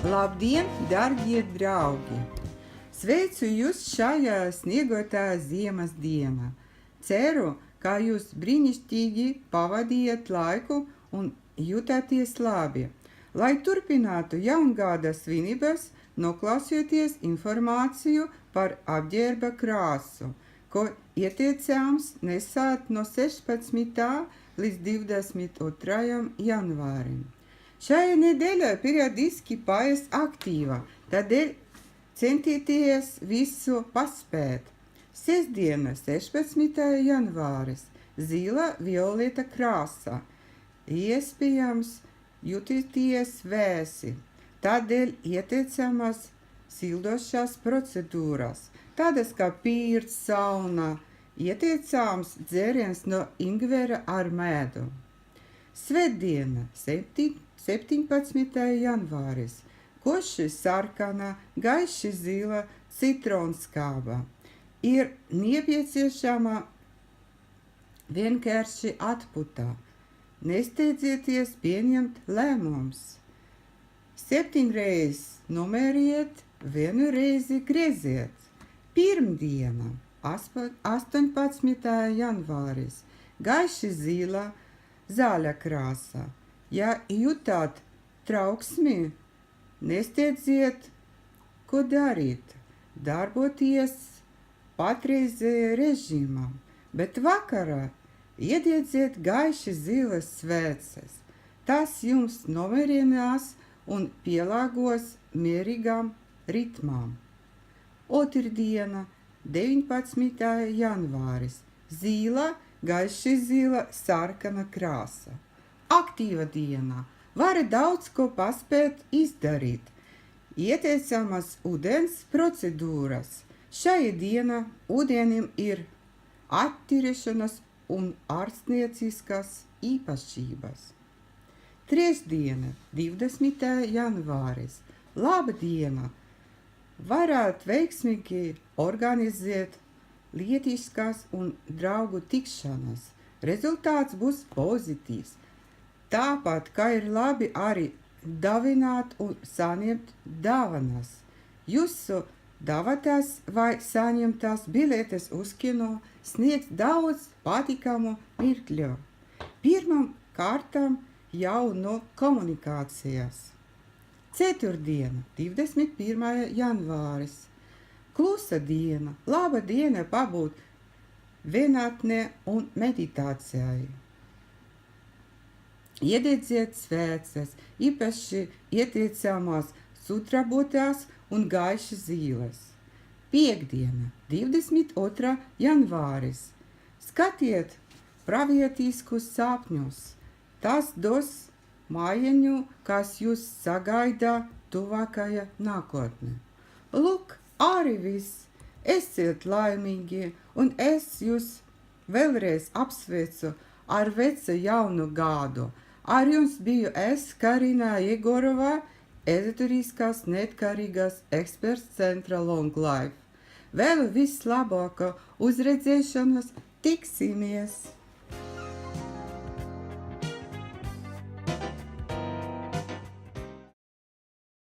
Labdien, darbie draugi! Sveicu jūs šajā sniegotā ziemas dienā. Ceru, ka jūs brīnišķīgi pavadījat laiku un jūtāties labi. Lai turpinātu jaungada svinības, noklausieties informāciju par apģērba krāsu, ko ieteicams nesāt no 16. līdz 22. janvārim. Šajā nedēļā periodiski paies aktīva, tādēļ centieties visu paspēt. Sestdiena, 16. janvāris, zila violeta krāsa. Iespējams, jūties vēsi, tādēļ ieteicamas sildošās procedūras, tādas kā pirts, sauna, ieteicams dzēriens no ingvera ar medu. Svētdiena, 17. janvāris, koši sarkana, gaiši zila, citronskāba. Ir nepieciešama vienkārši atpūta. Nesteidzieties pieņemt lēmums. 7 reizes numeriet, 1 reizi grieziet. Pirmdiena, 18. janvāris, gaiši zila, zaļa krāsa. Ja jūtat trauksmi, nesteidziet, ko darīt, darboties patreizējā režīmā, bet vakarā iediedziet gaiši zilas sveces. Tas jums nomierinās un pielāgos mierīgam ritmam. Otrdiena, 19. janvāris, zila, gaiši zila, sarkana krāsa. Aktīva diena, var daudz ko paspēt izdarīt. Ieteicamas ūdens procedūras. Šajā dienā ūdenim ir attīrīšanas un ārstnieciskas īpašības. Trešdiena, 20. janvāris, laba diena, varētu veiksmīgi organizēt lietiskas un draugu tikšanas. Rezultāts būs pozitīvs. Tāpat, kā ir labi arī dāvināt un saņemt dāvanas. Jūsu dāvātās vai saņemtās biletes uz kino sniegs daudz patikamu mirkļu. Pirmam kārtam jau no komunikācijas. Ceturtdiena, 21. janvāris. Klusa diena, laba diena pabūt vienatnē un meditācijai. Iediedziet sveces, īpaši ieteicamās sudrabotās un gaiši zilas. Piektdiena, 22. janvāris. Skatiet pravietiskus sapņus. Tas dos mājiņu, kas jūs sagaida tuvākajā nākotnē. Lūk, arī viss. Esiet laimīgi, un es jūs vēlreiz apsveicu ar vecu jaunu gadu. Ar jums biju es, Karina Jegorova, ezoteriskās neatkarīgās eksperts centra Long Life. Vēlu vislabāko, uz redzēšanos, tiksimies!